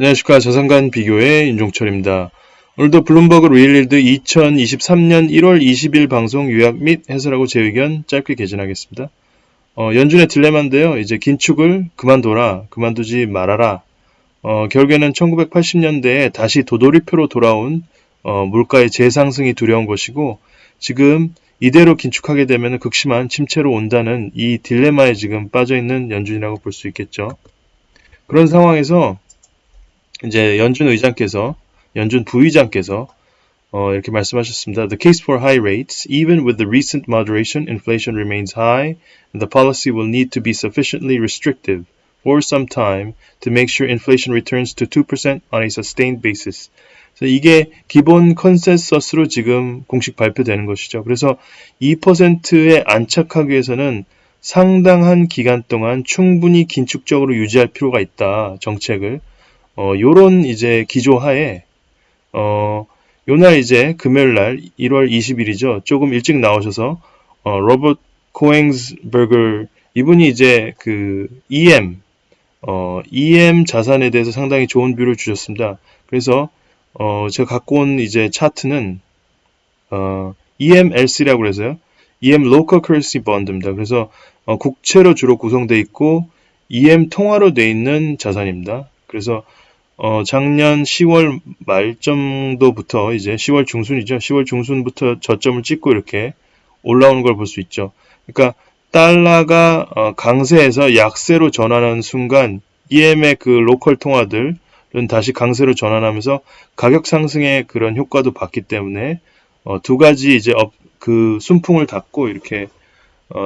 안녕하십니까. 자산간 비교의 윤종철입니다. 오늘도 블룸버그 리일리드 2023년 1월 20일 방송 요약 및 해설하고 제 의견 짧게 개진하겠습니다. 연준의 딜레마인데요. 이제 긴축을 그만둬라, 그만두지 말아라. 결국에는 1980년대에 다시 도돌이표로 돌아온 물가의 재상승이 두려운 것이고, 지금 이대로 긴축하게 되면 극심한 침체로 온다는 이 딜레마에 지금 빠져있는 연준이라고 볼 수 있겠죠. 그런 상황에서 이제 연준 부의장께서 이렇게 말씀하셨습니다. The case for high rates, even with the recent moderation, inflation remains high, and the policy will need to be sufficiently restrictive for some time to make sure inflation returns to 2% on a sustained basis. 그래서 이게 기본 컨센서스로 지금 공식 발표되는 것이죠. 그래서 2%에 안착하기 위해서는 상당한 기간 동안 충분히 긴축적으로 유지할 필요가 있다, 정책을. 요런 이제 기조하에, 요날 이제 금요일날 1월 20일이죠. 조금 일찍 나오셔서, 로버트 코앵스버거, 이분이 이제 그 EM 자산에 대해서 상당히 좋은 뷰를 주셨습니다. 그래서, 제가 갖고 온 이제 차트는, EMLC라고 해서요. EM Local Currency Bond입니다. 그래서, 국채로 주로 구성되어 있고, EM 통화로 되어 있는 자산입니다. 그래서, 작년 10월 말 정도부터 이제 10월 중순이죠. 10월 중순부터 저점을 찍고 이렇게 올라오는 걸 볼 수 있죠. 그러니까 달러가 강세에서 약세로 전환하는 순간 EM의 그 로컬 통화들은 다시 강세로 전환하면서 가격 상승의 그런 효과도 봤기 때문에 두 가지 이제 그 순풍을 닫고 이렇게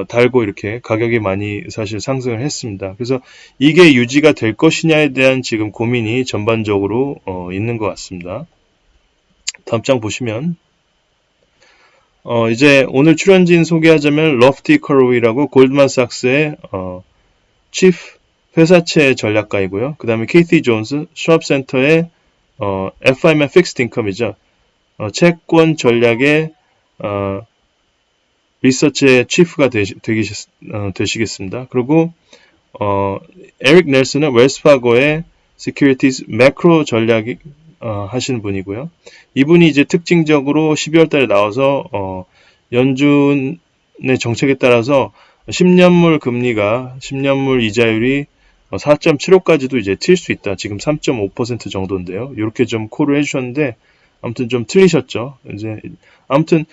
달고 이렇게 가격이 많이 사실 상승을 했습니다. 그래서 이게 유지가 될 것이냐에 대한 지금 고민이 전반적으로 있는 것 같습니다. 다음 장 보시면 이제 오늘 출연진 소개하자면 러프티 커로이라고 골드만삭스의 치프 회사채 전략가이고요. 그 다음에 케이티 존스 슈왑센터의 FI만 픽스드 인컴이죠. 채권 전략의 리서치의 치프가 되시겠습니다. 그리고 에릭 넬슨은 웰스파고의 시큐리티즈 매크로 전략 하시는 분이고요. 이분이 이제 특징적으로 12월 달에 나와서 연준의 정책에 따라서 10년물 금리가 10년물 이자율이 4.75까지도 이제 튈 수 있다. 지금 3.5% 정도인데요. 이렇게 좀 콜을 해주셨는데 아무튼 좀 틀리셨죠. 이제 아무튼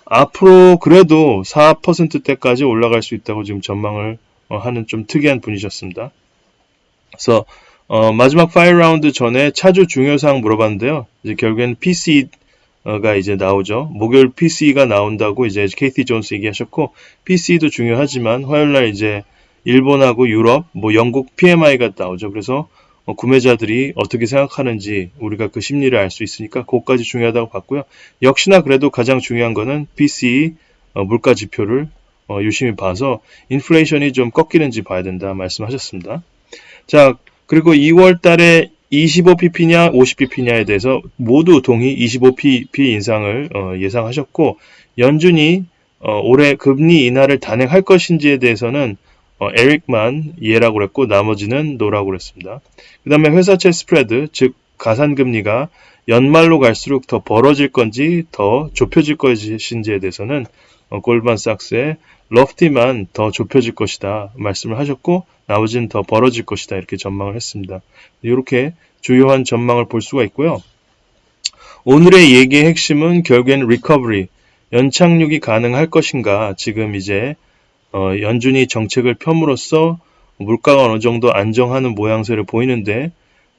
앞으로 그래도 4%대까지 올라갈 수 있다고 지금 전망을 하는 좀 특이한 분이셨습니다. 그래서 마지막 파일 라운드 전에 차주 중요사항 물어봤는데요. 이제 결국엔 PC가 이제 나오죠. 목요일 PC가 나온다고 이제 케이티 존스 얘기하셨고, PC도 중요하지만 화요일날 이제 일본하고 유럽, 영국 PMI가 나오죠. 그래서 구매자들이 어떻게 생각하는지 우리가 그 심리를 알 수 있으니까 그것까지 중요하다고 봤고요. 역시나 그래도 가장 중요한 거는 PCE 물가 지표를 유심히 봐서 인플레이션이 좀 꺾이는지 봐야 된다 말씀하셨습니다. 자, 그리고 2월 달에 25pp냐 50pp냐에 대해서 모두 동의 25pp 인상을 예상하셨고, 연준이 올해 금리 인하를 단행할 것인지에 대해서는 에릭만 예라고 그랬고 나머지는 노라고 그랬습니다. 그 다음에 회사채 스프레드, 즉 가산금리가 연말로 갈수록 더 벌어질 건지 더 좁혀질 것인지에 대해서는 골드만삭스의 러프티만 더 좁혀질 것이다 말씀을 하셨고, 나머지는 더 벌어질 것이다 이렇게 전망을 했습니다. 이렇게 주요한 전망을 볼 수가 있고요. 오늘의 얘기의 핵심은 결국엔 리커버리, 연착륙이 가능할 것인가. 지금 이제 연준이 정책을 펴므로써 물가가 어느 정도 안정하는 모양새를 보이는데,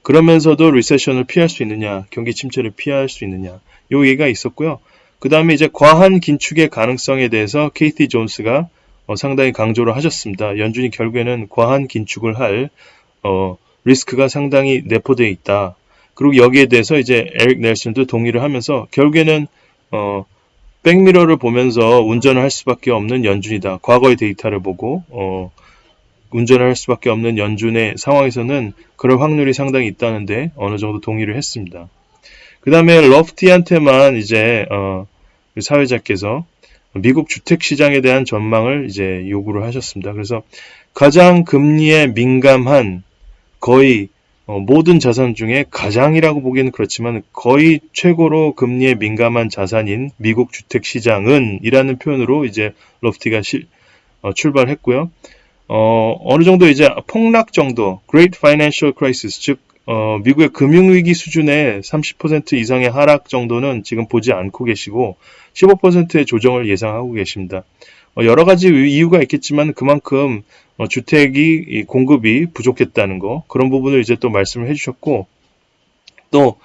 그러면서도 리세션을 피할 수 있느냐, 경기 침체를 피할 수 있느냐, 요 얘기가 있었고요. 그 다음에 이제 과한 긴축의 가능성에 대해서 케이티 존스가 상당히 강조를 하셨습니다. 연준이 결국에는 과한 긴축을 할 리스크가 상당히 내포되어 있다. 그리고 여기에 대해서 이제 에릭 넬슨도 동의를 하면서 결국에는 백미러를 보면서 운전을 할 수밖에 없는 연준이다. 과거의 데이터를 보고 운전을 할 수밖에 없는 연준의 상황에서는 그럴 확률이 상당히 있다는데 어느 정도 동의를 했습니다. 그 다음에 러프티한테만 이제 사회자께서 미국 주택시장에 대한 전망을 이제 요구를 하셨습니다. 그래서 가장 금리에 민감한 거의 모든 자산 중에 가장이라고 보기에는 그렇지만 거의 최고로 금리에 민감한 자산인 미국 주택 시장은 이라는 표현으로 이제 로프티가 출발했고요. 어느 정도 이제 폭락 정도, Great Financial Crisis, 즉 미국의 금융위기 수준의 30% 이상의 하락 정도는 지금 보지 않고 계시고 15%의 조정을 예상하고 계십니다. 여러 가지 이유가 있겠지만 그만큼 주택이 공급이 부족했다는 거, 그런 부분을 이제 또 말씀을 해주셨고, 또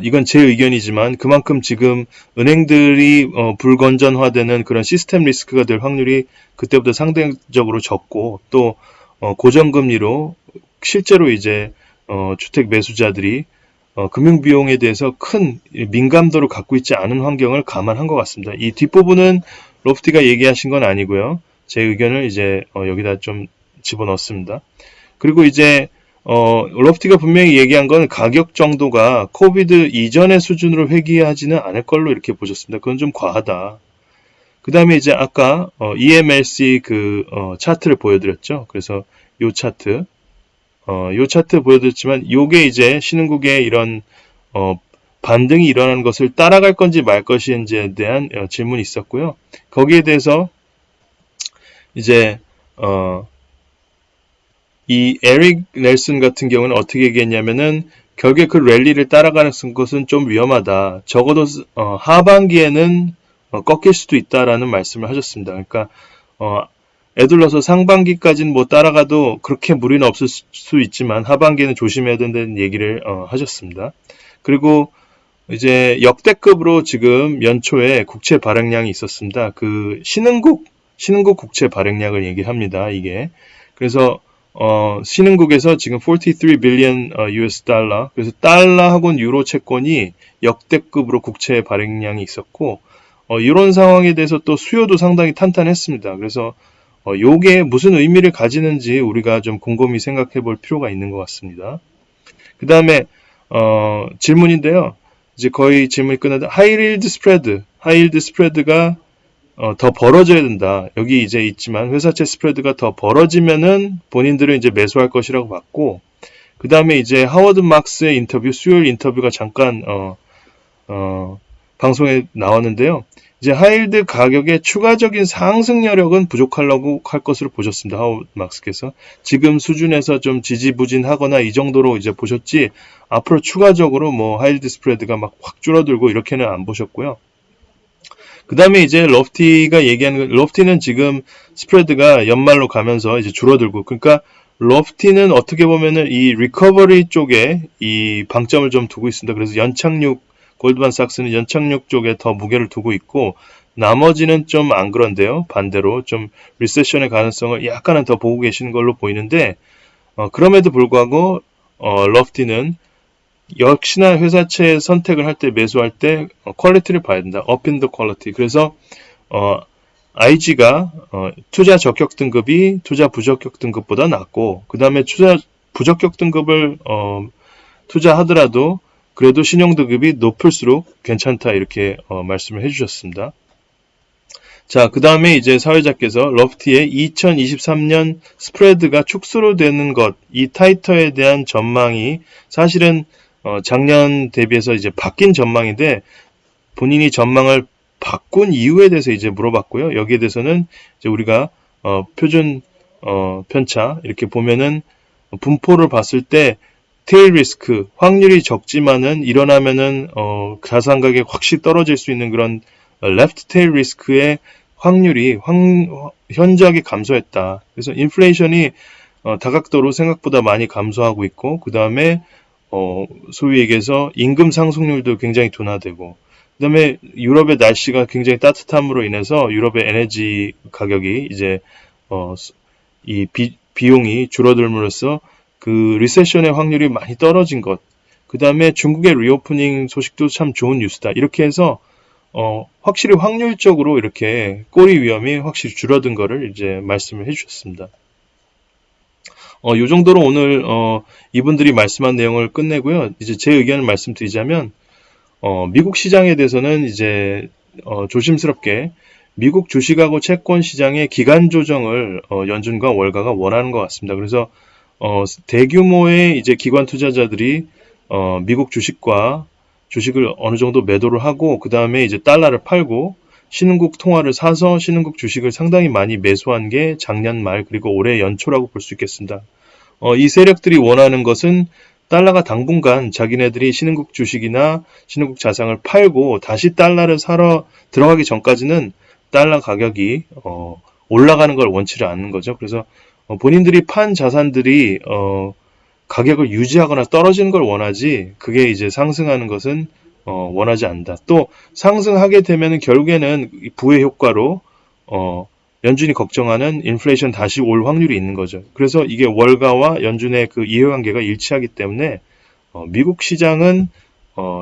이건 제 의견이지만 그만큼 지금 은행들이 불건전화되는 그런 시스템 리스크가 될 확률이 그때보다 상대적으로 적고, 또 고정금리로 실제로 이제 주택 매수자들이 금융비용에 대해서 큰 민감도를 갖고 있지 않은 환경을 감안한 것 같습니다. 이 뒷부분은 로프티가 얘기하신 건 아니고요. 제 의견을 이제 여기다 좀 집어넣습니다. 그리고 이제 로프티가 분명히 얘기한 건 가격 정도가 코비드 이전의 수준으로 회귀하지는 않을 걸로 이렇게 보셨습니다. 그건 좀 과하다. 그 다음에 이제 아까 EMLC 차트를 보여드렸죠. 그래서 요 차트 보여드렸지만 요게 이제 신흥국의 이런 반등이 일어나는 것을 따라갈 건지 말 것인지에 대한 질문이 있었고요. 거기에 대해서 이제 이 에릭 넬슨 같은 경우는 어떻게 얘기했냐면은 결국에 그 랠리를 따라가는 것은 좀 위험하다. 적어도 하반기에는 꺾일 수도 있다라는 말씀을 하셨습니다. 그러니까 애둘러서 상반기까지는 뭐 따라가도 그렇게 무리는 없을 수 있지만 하반기에는 조심해야 된다는 얘기를 하셨습니다. 그리고 이제 역대급으로 지금 연초에 국채 발행량이 있었습니다. 그 신흥국 국채 발행량을 얘기합니다. 이게 그래서 신흥국에서 지금 43 빌리언 US 달러, 그래서 달러하고는 유로 채권이 역대급으로 국채 발행량이 있었고, 이런 상황에 대해서 또 수요도 상당히 탄탄했습니다. 그래서 요게 무슨 의미를 가지는지 우리가 좀 곰곰이 생각해 볼 필요가 있는 것 같습니다. 그 다음에 질문인데요. 이제 거의 질문이 끝났는데 하이힐드 스프레드가 더 벌어져야 된다. 여기 이제 있지만 회사채 스프레드가 더 벌어지면은 본인들은 이제 매수할 것이라고 봤고, 그 다음에 이제 하워드 막스의 인터뷰, 수요일 인터뷰가 잠깐 방송에 나왔는데요. 이제 하이힐드 가격의 추가적인 상승 여력은 부족하려고 할 것으로 보셨습니다. 하워드 막스께서 지금 수준에서 좀 지지부진하거나 이 정도로 이제 보셨지, 앞으로 추가적으로 뭐 하이힐드 스프레드가 막 확 줄어들고 이렇게는 안 보셨고요. 그 다음에 이제 로프티가 얘기하는, 로프티는 지금 스프레드가 연말로 가면서 이제 줄어들고, 그러니까 로프티는 어떻게 보면은 이 리커버리 쪽에 이 방점을 좀 두고 있습니다. 그래서 골드만삭스는 연착륙 쪽에 더 무게를 두고 있고, 나머지는 좀 안 그런데요. 반대로 좀 리세션의 가능성을 약간은 더 보고 계시는 걸로 보이는데, 그럼에도 불구하고 로프티는 역시나 회사채 선택을 할 때, 매수할 때 퀄리티를 봐야 된다. up in the quality. 그래서 IG가 투자 적격 등급이 투자 부적격 등급보다 낮고, 그 다음에 투자 부적격 등급을 투자하더라도 그래도 신용 등급이 높을수록 괜찮다, 이렇게 말씀을 해주셨습니다. 자, 그 다음에 이제 사회자께서 로프티의 2023년 스프레드가 축소로 되는 것, 이 타이터에 대한 전망이 사실은 작년 대비해서 이제 바뀐 전망인데, 본인이 전망을 바꾼 이유에 대해서 이제 물어봤고요. 여기에 대해서는 이제 우리가 표준 편차 이렇게 보면은 분포를 봤을 때 테일 리스크, 확률이 적지만은 일어나면은 자산 가격이 확실히 떨어질 수 있는 그런 레프트 테일 리스크의 확률이 현저하게 감소했다. 그래서 인플레이션이 다각도로 생각보다 많이 감소하고 있고, 그 다음에 소위 얘기해서 임금 상승률도 굉장히 둔화되고, 그 다음에 유럽의 날씨가 굉장히 따뜻함으로 인해서 유럽의 에너지 가격이 이제 이 비용이 줄어들므로써 그 리세션의 확률이 많이 떨어진 것, 그 다음에 중국의 리오프닝 소식도 참 좋은 뉴스다. 이렇게 해서 확실히 확률적으로 이렇게 꼬리 위험이 확실히 줄어든 거를 이제 말씀을 해주셨습니다. 요 정도로 오늘 이분들이 말씀한 내용을 끝내고요. 이제 제 의견을 말씀드리자면, 미국 시장에 대해서는 이제 조심스럽게 미국 주식하고 채권 시장의 기간 조정을 연준과 월가가 원하는 것 같습니다. 그래서 대규모의 이제 기관 투자자들이 미국 주식을 어느 정도 매도를 하고 그 다음에 이제 달러를 팔고 신흥국 통화를 사서 신흥국 주식을 상당히 많이 매수한 게 작년 말 그리고 올해 연초라고 볼 수 있겠습니다. 이 세력들이 원하는 것은 달러가 당분간 자기네들이 신흥국 주식이나 신흥국 자산을 팔고 다시 달러를 사러 들어가기 전까지는 달러 가격이 올라가는 걸 원치를 않는 거죠. 그래서 본인들이 판 자산들이 가격을 유지하거나 떨어지는 걸 원하지 그게 이제 상승하는 것은 원하지 않는다. 또 상승하게 되면 결국에는 부의 효과로 연준이 걱정하는 인플레이션 다시 올 확률이 있는 거죠. 그래서 이게 월가와 연준의 그 이해관계가 일치하기 때문에 미국 시장은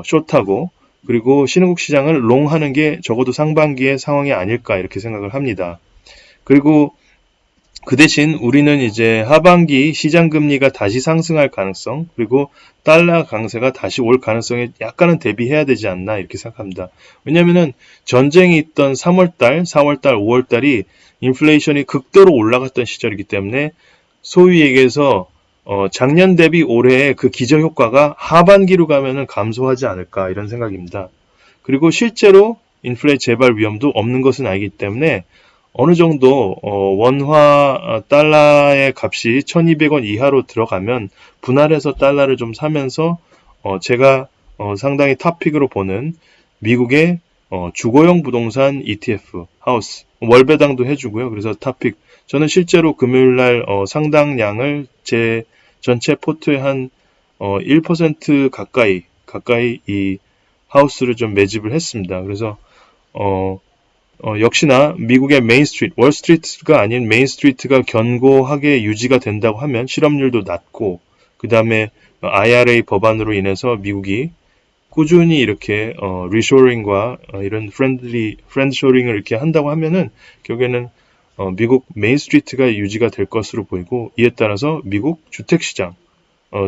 숏하고 그리고 신흥국 시장을 롱하는 게 적어도 상반기의 상황이 아닐까 이렇게 생각을 합니다. 그리고 그 대신 우리는 이제 하반기 시장 금리가 다시 상승할 가능성 그리고 달러 강세가 다시 올 가능성에 약간은 대비해야 되지 않나 이렇게 생각합니다. 왜냐하면은 전쟁이 있던 3월달, 4월달, 5월달이 인플레이션이 극도로 올라갔던 시절이기 때문에 소위 얘기해서 작년 대비 올해의 그 기저효과가 하반기로 가면은 감소하지 않을까 이런 생각입니다. 그리고 실제로 인플레 재발 위험도 없는 것은 아니기 때문에 어느 정도 원화 달러의 값이 1200원 이하로 들어가면 분할해서 달러를 좀 사면서 제가 상당히 탑픽으로 보는 미국의 주거용 부동산 ETF 하우스 월배당도 해주고요. 그래서 탑픽 저는 실제로 금요일날 상당량을 제 전체 포트의 한 1% 가까이 이 하우스를 좀 매집을 했습니다. 그래서 역시나 미국의 메인스트리트, 월스트리트가 아닌 메인스트리트가 견고하게 유지가 된다고 하면 실업률도 낮고 그 다음에 IRA 법안으로 인해서 미국이 꾸준히 이렇게 리쇼링과 이런 프렌드쇼링을 이렇게 한다고 하면은 결국에는 미국 메인스트리트가 유지가 될 것으로 보이고 이에 따라서 미국 주택시장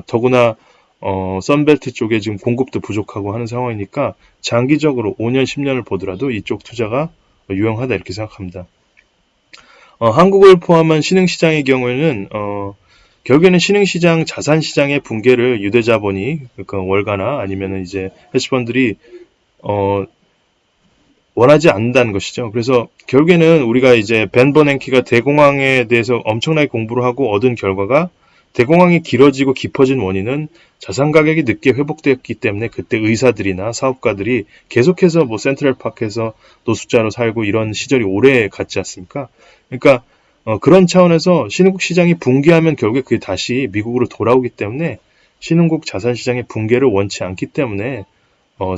더구나 선벨트 쪽에 지금 공급도 부족하고 하는 상황이니까 장기적으로 5년, 10년을 보더라도 이쪽 투자가 유용하다 이렇게 생각합니다. 한국을 포함한 신흥시장의 경우에는 결국에는 신흥시장, 자산시장의 붕괴를 유대자본이 그러니까 월가나 아니면 이제 헤지펀들이 원하지 않는다는 것이죠. 그래서 결국에는 우리가 이제 벤 버냉키가 대공황에 대해서 엄청나게 공부를 하고 얻은 결과가 대공황이 길어지고 깊어진 원인은 자산 가격이 늦게 회복되었기 때문에 그때 의사들이나 사업가들이 계속해서 뭐 센트럴파크에서 노숙자로 살고 이런 시절이 오래 갔지 않습니까? 그러니까 그런 차원에서 신흥국 시장이 붕괴하면 결국에 그게 다시 미국으로 돌아오기 때문에 신흥국 자산 시장의 붕괴를 원치 않기 때문에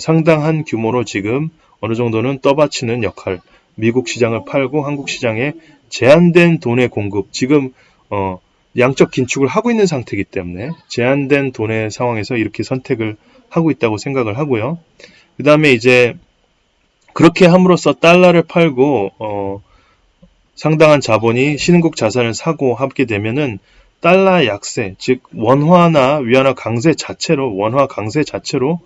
상당한 규모로 지금 어느 정도는 떠받치는 역할, 미국 시장을 팔고 한국 시장에 제한된 돈의 공급, 지금 양적 긴축을 하고 있는 상태이기 때문에 제한된 돈의 상황에서 이렇게 선택을 하고 있다고 생각을 하고요. 그 다음에 이제 그렇게 함으로써 달러를 팔고 상당한 자본이 신흥국 자산을 사고 하게 되면은 달러 약세, 즉 원화 강세 자체로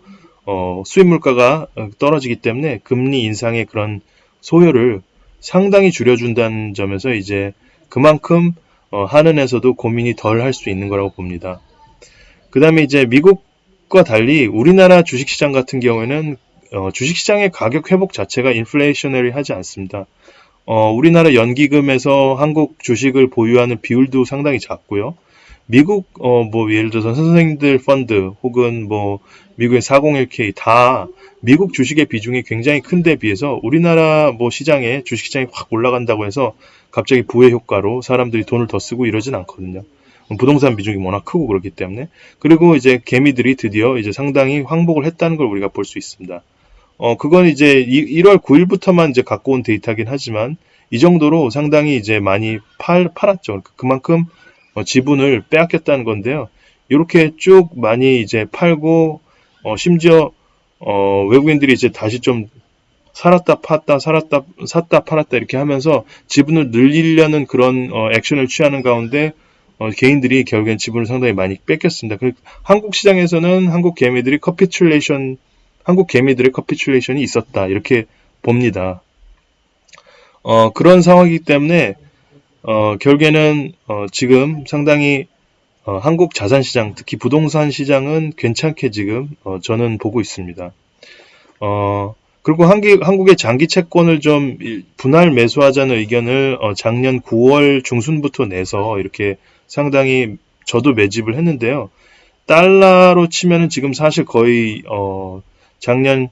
수입 물가가 떨어지기 때문에 금리 인상의 그런 소요를 상당히 줄여준다는 점에서 이제 그만큼 한은에서도 고민이 덜 할 수 있는 거라고 봅니다. 그 다음에 이제 미국과 달리 우리나라 주식시장 같은 경우에는 주식시장의 가격 회복 자체가 인플레이셔너리 하지 않습니다. 우리나라 연기금에서 한국 주식을 보유하는 비율도 상당히 작고요. 미국 뭐 예를 들어서 선생님들 펀드 혹은 뭐 미국의 401k 다 미국 주식의 비중이 굉장히 큰데 비해서 우리나라 뭐 시장에 주식시장이 확 올라간다고 해서 갑자기 부의 효과로 사람들이 돈을 더 쓰고 이러진 않거든요. 부동산 비중이 워낙 크고 그렇기 때문에. 그리고 이제 개미들이 드디어 이제 상당히 황복을 했다는 걸 우리가 볼 수 있습니다. 그건 이제 1월 9일부터만 이제 갖고 온 데이터긴 하지만 이 정도로 상당히 이제 많이 팔았죠. 그만큼 지분을 빼앗겼다는 건데요. 이렇게 쭉 많이 이제 팔고 심지어 외국인들이 이제 다시 좀 살았다 팠다 샀다 팔았다 이렇게 하면서 지분을 늘리려는 그런 액션을 취하는 가운데 개인들이 결국엔 지분을 상당히 많이 뺏겼습니다. 한국 시장에서는 한국 개미들의 커피츄레이션이 있었다 이렇게 봅니다. 그런 상황이기 때문에 결국에는 지금 상당히 한국 자산시장, 특히 부동산 시장은 괜찮게 지금 저는 보고 있습니다. 그리고 한국의 장기 채권을 좀 분할 매수하자는 의견을 작년 9월 중순부터 내서 이렇게 상당히 저도 매집을 했는데요. 달러로 치면은 지금 사실 거의 작년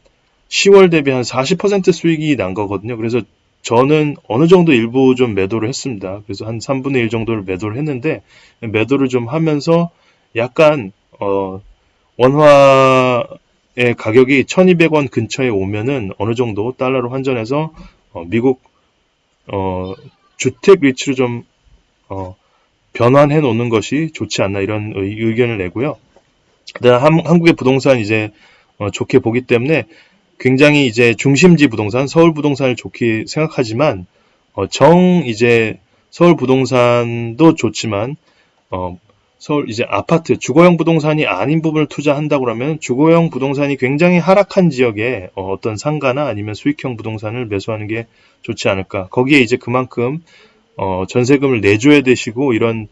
10월 대비 한 40% 수익이 난 거거든요. 그래서 저는 어느 정도 일부 좀 매도를 했습니다. 그래서 한 3분의 1 정도를 매도를 했는데 매도를 좀 하면서 약간 원화의 가격이 1200원 근처에 오면은 어느 정도 달러로 환전해서 미국 주택 리츠로 좀 변환해 놓는 것이 좋지 않나 이런 의견을 내고요. 그다음 한국의 부동산 이제 좋게 보기 때문에 굉장히 이제 중심지 부동산, 서울 부동산을 좋게 생각하지만 이제 서울 부동산도 좋지만 서울 이제 아파트, 주거용 부동산이 아닌 부분을 투자한다고 하면 주거용 부동산이 굉장히 하락한 지역에 어떤 상가나 아니면 수익형 부동산을 매수하는 게 좋지 않을까. 거기에 이제 그만큼 전세금을 내줘야 되시고 이런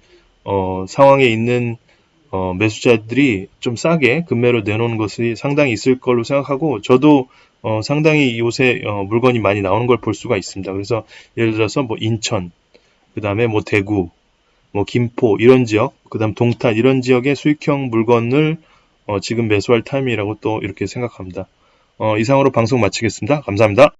상황에 있는 매수자들이 좀 싸게 금매로 내놓는 것이 상당히 있을 걸로 생각하고 저도 상당히 요새 물건이 많이 나오는 걸 볼 수가 있습니다. 그래서 예를 들어서 뭐 인천, 그 다음에 뭐 대구, 뭐 김포 이런 지역, 그 다음 동탄 이런 지역의 수익형 물건을 지금 매수할 타임이라고 또 이렇게 생각합니다. 이상으로 방송 마치겠습니다. 감사합니다.